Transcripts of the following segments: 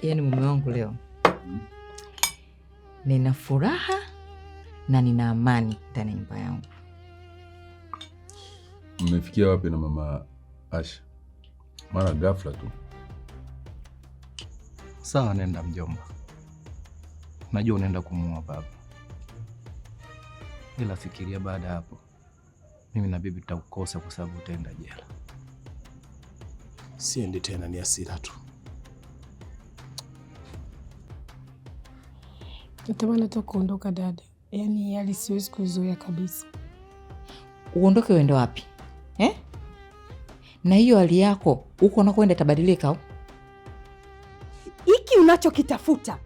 Yaani mume wangu leo nina furaha na nina amani ndani ya nyumba yangu. Mmefikia wapi na mama Asha? Mara ghafla tu. Sawa, nenda mjomba. Najua unaenda kumuua baba. Ila fikiria baada hapo. Mimi na bibi tutakukosa kwa sababu utaenda jela. Siendi tena, ni hasira tu. Natamani tu kuondoka dada. Yaani hali siwezi kuzoea kabisa. Uondoke uende wapi? Na hiyo hali yako huko unakoenda itabadilika au? Hiki unachokitafuta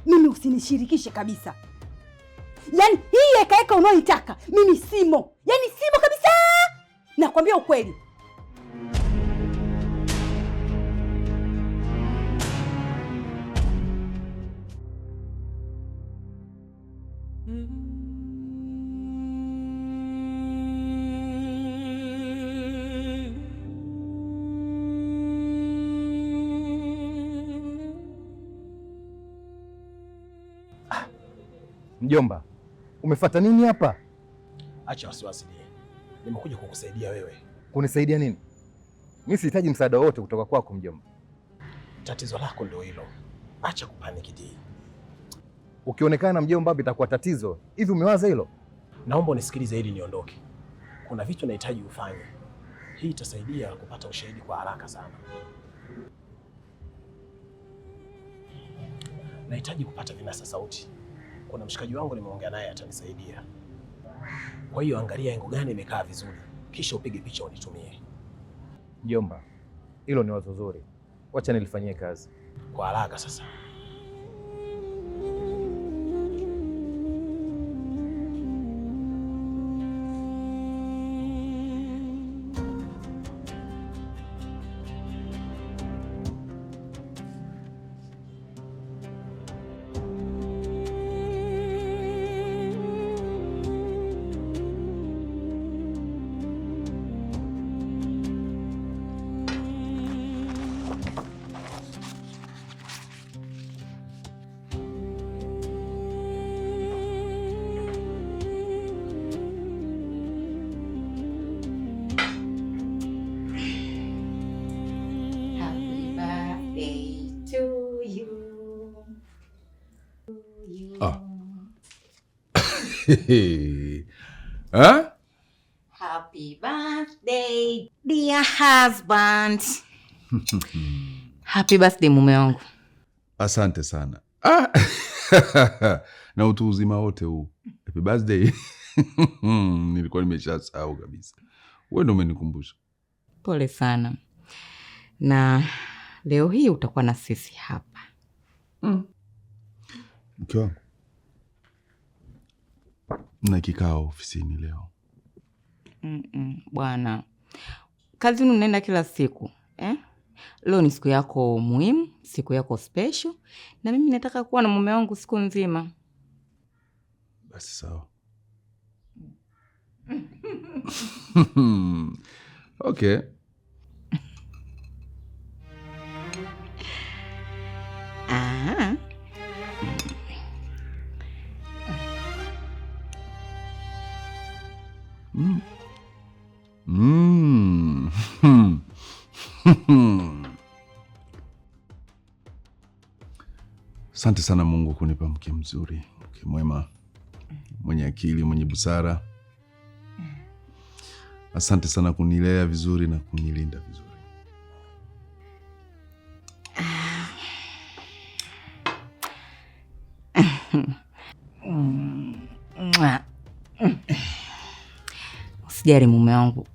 mimi usinishirikishe kabisa. Yaani hii eka unaoitaka mimi simo. Yaani simo kabisa. Nakwambia ukweli. Mjomba, umefuata nini hapa? Acha wasiwasi nie. Nimekuja kukusaidia wewe. Kunisaidia nini? Mimi sihitaji msaada wote kutoka kwako mjomba. Tatizo lako ndio hilo. Acha kupaniki die. Ukionekana mjomba itakuwa tatizo. Hivi umewaza hilo? Naomba unisikilize ili niondoke. Kuna vitu nahitaji ufanye. Hii itasaidia kupata ushahidi kwa haraka sana. Nahitaji kupata vinasa sauti. Kuna mshikaji wangu nimeongea naye atanisaidia. Kwa hiyo angalia engo gani imekaa vizuri, kisha upige picha unitumie. Mjomba, hilo ni wazo zuri. Wacha nilifanyie kazi. Kwa haraka sasa. Happy birthday dear husband. Happy birthday mume wangu. Asante sana. Na utu uzima wote huu. Happy birthday. Nilikuwa nimeshasahau kabisa. Wewe ndio umenikumbusha. Pole sana. Na leo hii utakuwa na sisi hapa. Mke wangu. Na kikao ofisini leo. Bwana. Kazini unaenda kila siku, Leo ni siku yako muhimu, siku yako special, na mimi nataka kuwa na mume wangu siku nzima. Basi sawa. Okay. Asante sana Mungu kunipa mke mzuri, mke mwema, mwenye akili, mwenye busara. Asante sana kunilea vizuri na kunilinda vizuri. Usijali mume wangu.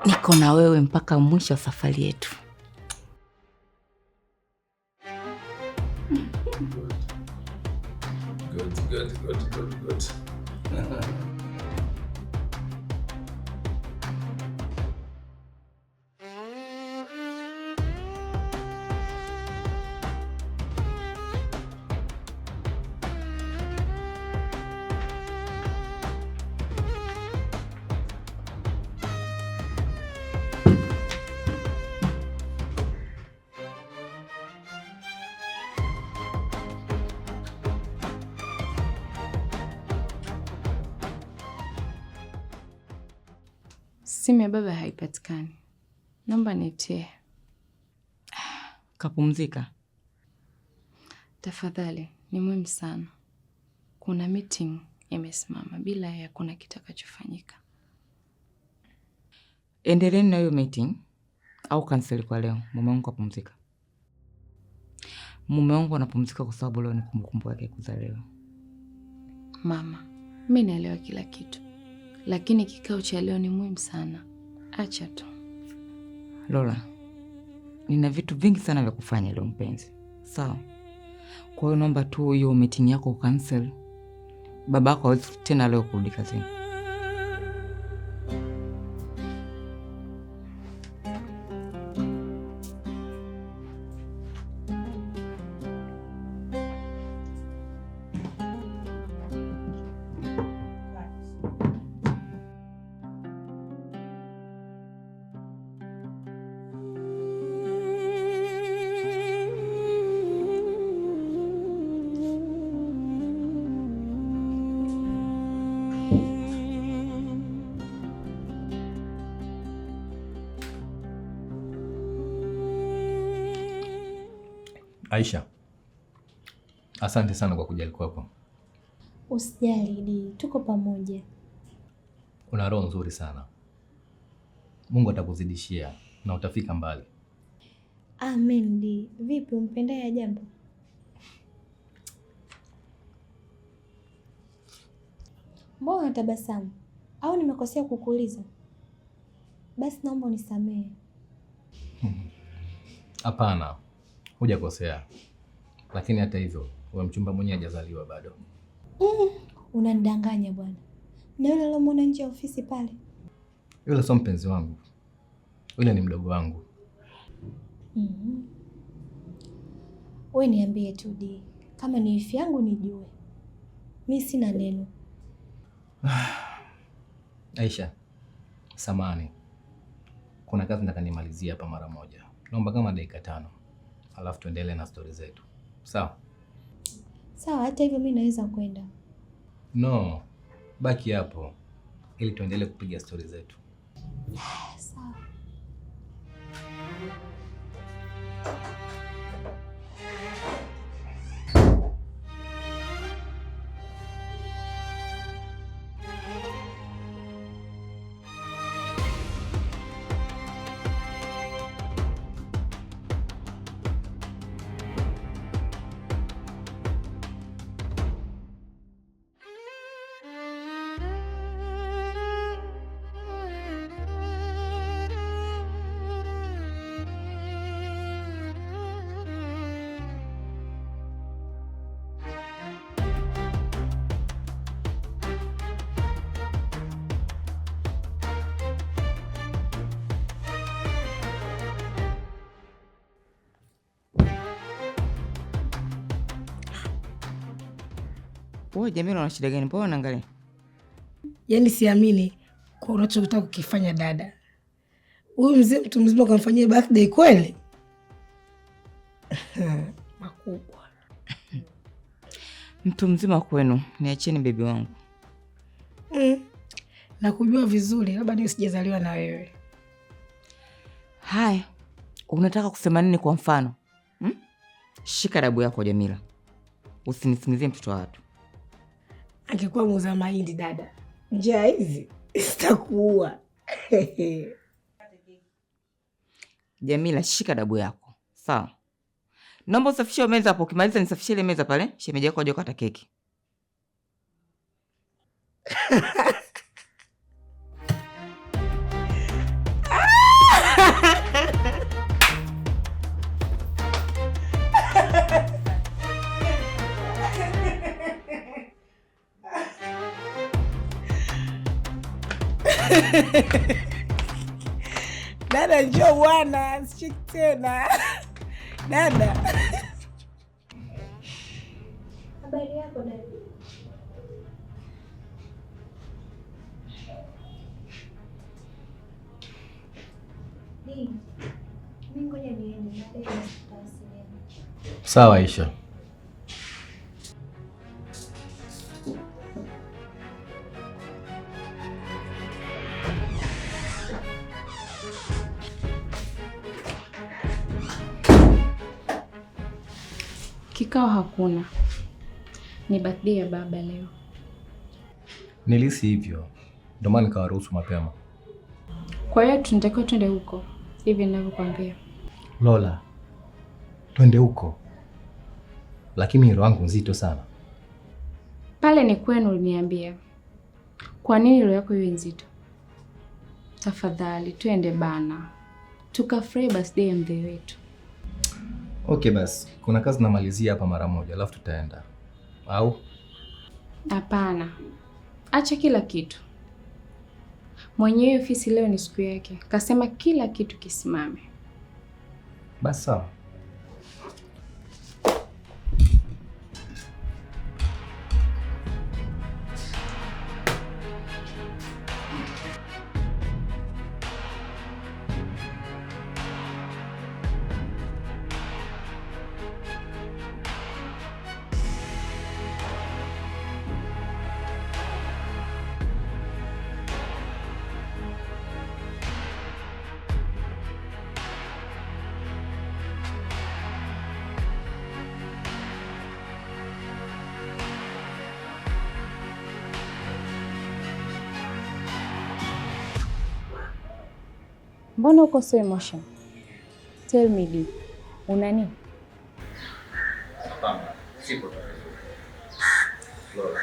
Niko na wewe mpaka mwisho wa safari yetu. Good. Simu ya baba haipatikani. Naomba nitie. Kapumzika Tafadhali, ni muhimu sana. Kuna meeting imesimama, bila ya kuna kitakachofanyika. Endeleeni na hiyo meeting au cancel kwa leo. Mume wangu apumzika. Mume wangu anapumzika kwa sababu leo ni kumbukumbu yake kuzaliwa. Mama, mimi naelewa kila kitu, lakini kikao cha leo ni muhimu sana. Acha tu. Lola, nina vitu vingi sana vya kufanya leo mpenzi. Sawa? Kwa hiyo naomba tu hiyo meeting yako cancel. Babako hawezi tena leo kurudi kazini. Aisha, asante sana kwa kujali kwako. Usijali Di, tuko pamoja. Una roho nzuri sana. Mungu atakuzidishia na utafika mbali. Amen Di. Vipi, umpendea ya jambo? Mbona unatabasamu? Au nimekosea kukuuliza? Basi naomba unisamehe. Hapana, hujakosea. Lakini hata hivyo, wewe mchumba mwenyewe hajazaliwa bado. Unanidanganya bwana. Na yule alomwona nje ya ofisi pale? Yule sio mpenzi wangu. Yule ni mdogo wangu. Wewe niambie tu Di, kama ni wifi yangu nijue. Mimi sina neno. Aisha, samahani. Kuna kazi nataka nimalizie hapa mara moja. Naomba kama dakika 5. Alafu tuendelee na stori zetu. Sawa? Sawa, hata hivyo mimi naweza kwenda. No, baki hapo ili tuendelee kupiga stori zetu. Sawa. Wewe Jamila una shida gani? Mbona unaangalia? Yaani siamini kwa unachotaka kukifanya dada. Huyu mzee mtu mzima kamfanyia birthday kweli? Makubwa. Mtu mzima kwenu, niacheni bebi wangu. Na kujua vizuri, labda niwe sijazaliwa na wewe. Haya, unataka kusema nini kwa mfano? Shika adabu yako Jamila. Usinisingizie mtoto wa watu. Angekuwa muuza mahindi dada, njaa hizi zitakuua. Jamila, shika adabu yako. Sawa? Naomba usafishe meza hapo. Ukimaliza nisafishie ile meza pale. Shemeji yako aje kukata keki. Dada njoo bwana, sicheki tena. Dada. Habari yako dada? Mimi ngoja niende, baadaye tutawasiliana. Sawa Aisha. Kikao hakuna, ni birthday ya baba leo. Nilihisi hivyo, ndio maana nikawaruhusu mapema. Kwa hiyo tunatakiwa twende huko hivi ninavyokuambia. Lola, twende huko, lakini roho yangu nzito sana. Pale ni kwenu uliniambia. Kwa nini roho yako iwe nzito? Tafadhali twende bana, tukafurahi birthday ya mzee wetu. Okay basi, kuna kazi namalizia hapa mara moja, alafu tutaenda. Au? Hapana, acha kila kitu. Mwenyewe ofisi leo ni siku yake, kasema kila kitu kisimame. Basi sawa. Mbona uko so emotion? Tell me deep. Una nini? Hapana, sipo tayari. Lola.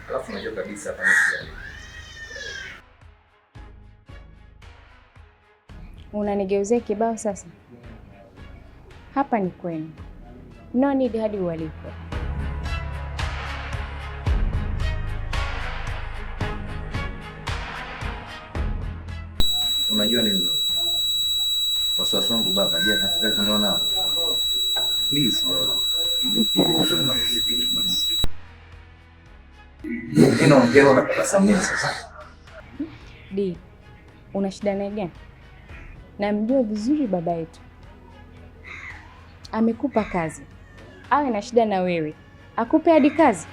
Alafu unajua kabisa hapa nisi. Unanigeuzia kibao sasa? Hapa ni kwenu. No need hadi ualikwe. Unajua nini? Wasiwasi wangu baba, je, atafika kuniona? Please, Lola. Ninaongea na kusamehe sasa. Di, una shida na gani? Namjua vizuri baba yetu. Amekupa kazi. Awe na shida na wewe. Akupe hadi kazi.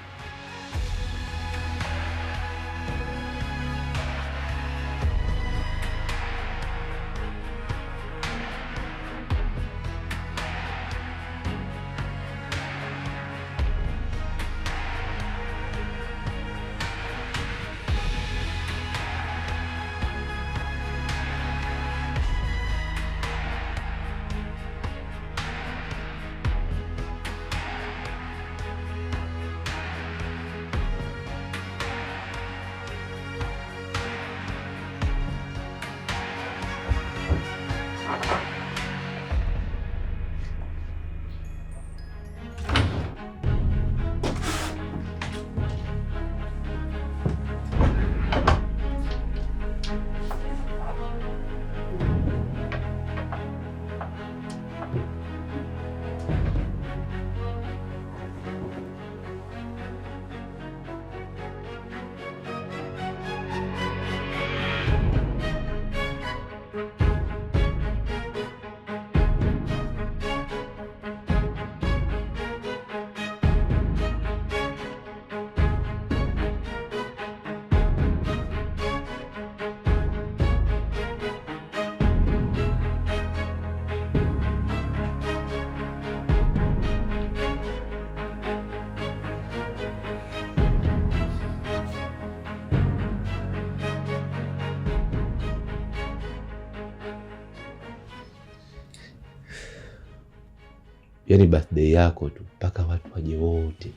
Yaani birthday yako tu mpaka watu waje wote.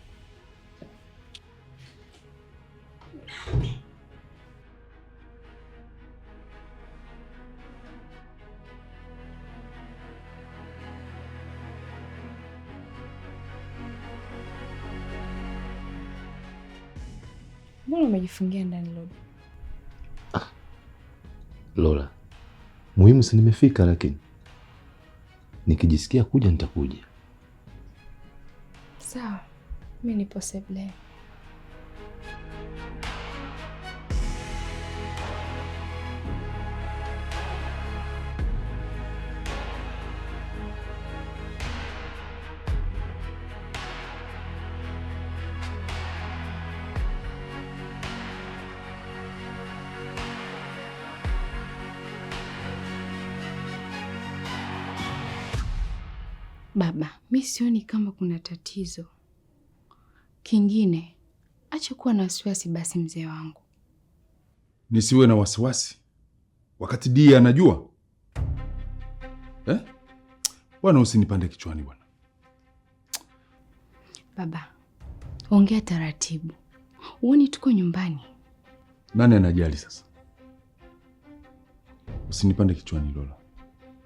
Mbona umejifungia ndani Lola? Lola, muhimu si nimefika, lakini nikijisikia kuja nitakuja. Sawa, mimi nipo sebuleni. Baba, mi sioni kama kuna tatizo. Kingine, acha kuwa na wasiwasi basi mzee wangu. Nisiwe na wasiwasi wakati Dia anajua? Bwana, usinipande kichwani bwana. Baba, ongea taratibu. Uoni tuko nyumbani. Nani anajali sasa? Usinipande kichwani Lola.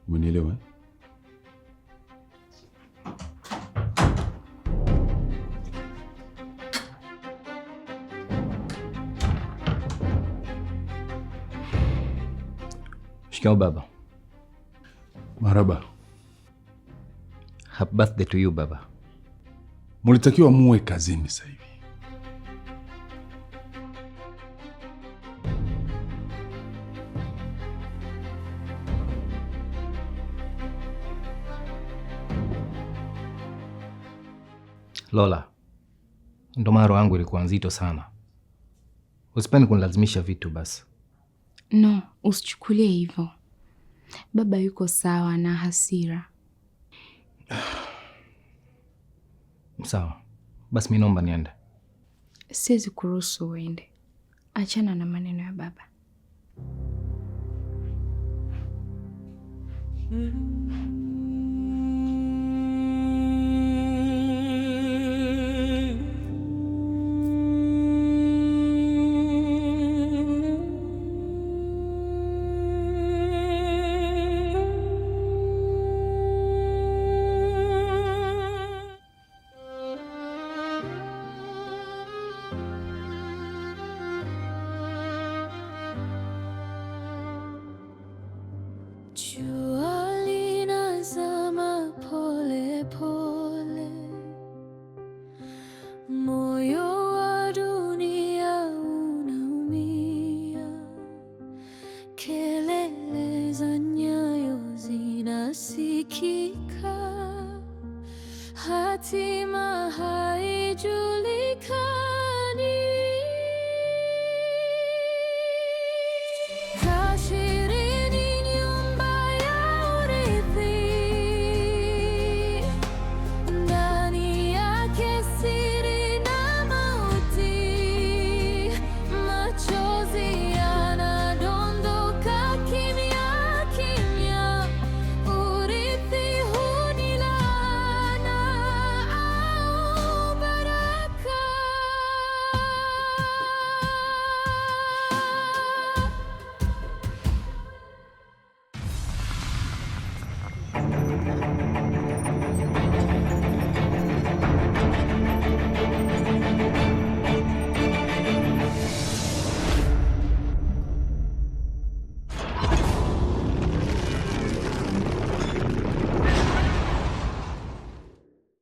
Umenielewa? Shikamoo baba. Marhaba. Happy birthday to you baba. Mulitakiwa muwe kazini sasa hivi. Lola, ndo maro yangu ilikuwa nzito sana. Usipende kunilazimisha vitu basi. No, usichukulie hivyo. Baba yuko sawa na hasira. Sawa. Basi mimi naomba niende. Siwezi kuruhusu uende. Achana na maneno ya baba. Jua linazama pole pole, moyo wa dunia unaumia, kelele za nyayo zinasikika, hatima haijulikani.